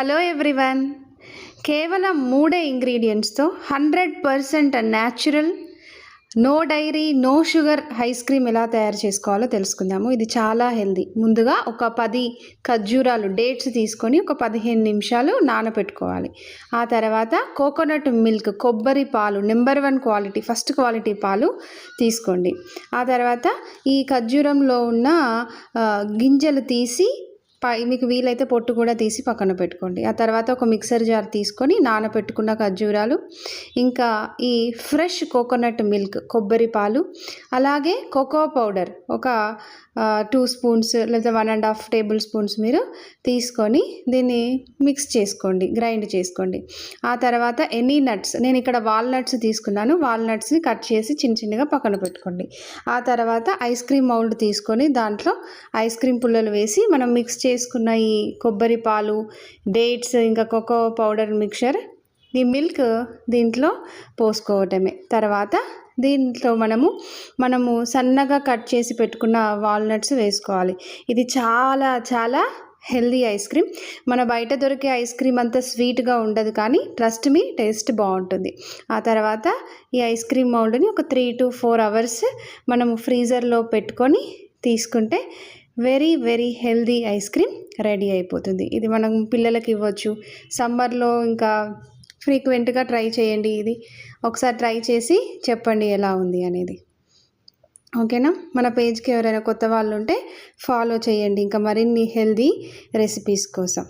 Hello everyone. కేవలం 3 ఇంగ్రీడియంట్స్తో 100% natural, no dairy, no sugar ice cream ఎలా తయారు చేసుకోవాలో తెలుసుకుందాము. ఇది చాలా హెల్దీ. ముందుగా ఒక 10 ఖర్జూరాలు డేట్స్ తీసుకొని ఒక 15 నిమిషాలు నానబెట్టుకోవాలి. ఆ తర్వాత కోకోనట్ మిల్క్, కొబ్బరి పాలు, నెంబర్ 1 క్వాలిటీ, ఫస్ట్ క్వాలిటీ పాలు తీసుకోండి. ఆ తర్వాత ఈ ఖర్జూరంలో ఉన్న గింజలు తీసి మీకు వీలైతే పొట్టు కూడా తీసి పక్కన పెట్టుకోండి. ఆ తర్వాత ఒక మిక్సర్ జార్ తీసుకొని నానబెట్టుకున్న ఖర్జూరాలు, ఇంకా ఈ ఫ్రెష్ కోకోనట్ మిల్క్, కొబ్బరి పాలు, అలాగే కోకో పౌడర్ ఒక 2 స్పూన్స్ లేదా 1.5 టేబుల్ స్పూన్స్ మీరు తీసుకొని దీన్ని మిక్స్ చేసుకోండి, గ్రైండ్ చేసుకోండి. ఆ తర్వాత ఎనీ నట్స్, నేను ఇక్కడ వాల్నట్స్ తీసుకున్నాను, వాల్నట్స్ని కట్ చేసి చిన్న చిన్నగా పక్కన పెట్టుకోండి. ఆ తర్వాత ఐస్ క్రీమ్ మౌల్డ్ తీసుకొని దాంట్లో ఐస్ క్రీమ్ పుల్లలు వేసి మనం మిక్స్ చేసుకున్న ఈ కొబ్బరి పాలు, డేట్స్, ఇంకా కోకో పౌడర్ మిక్చర్, ఈ మిల్క్ దీంట్లో పోసుకోవటమే. తర్వాత దీంట్లో మనము సన్నగా కట్ చేసి పెట్టుకున్న వాల్నట్స్ వేసుకోవాలి. ఇది చాలా చాలా హెల్దీ ఐస్ క్రీమ్. మన బయట దొరికే ఐస్ క్రీమ్ అంత స్వీట్గా ఉండదు, కానీ ట్రస్ట్ మీ, టేస్ట్ బాగుంటుంది. ఆ తర్వాత ఈ ఐస్ క్రీమ్ మౌల్డ్ని ఒక 3 to 4 అవర్స్ మనము ఫ్రీజర్లో పెట్టుకొని తీసుకుంటే very very healthy ice cream ready అయిపోతుంది. ఇది మనం పిల్లలకి ఇవ్వచ్చు. సమ్మర్లో ఇంకా ఫ్రీక్వెంట్గా ట్రై చేయండి. ఇది ఒకసారి ట్రై చేసి చెప్పండి ఎలా ఉంది అనేది. ఓకేనా? మన పేజ్కి ఎవరైనా కొత్త వాళ్ళు ఉంటే ఫాలో చేయండి ఇంకా మరిన్ని హెల్దీ రెసిపీస్ కోసం.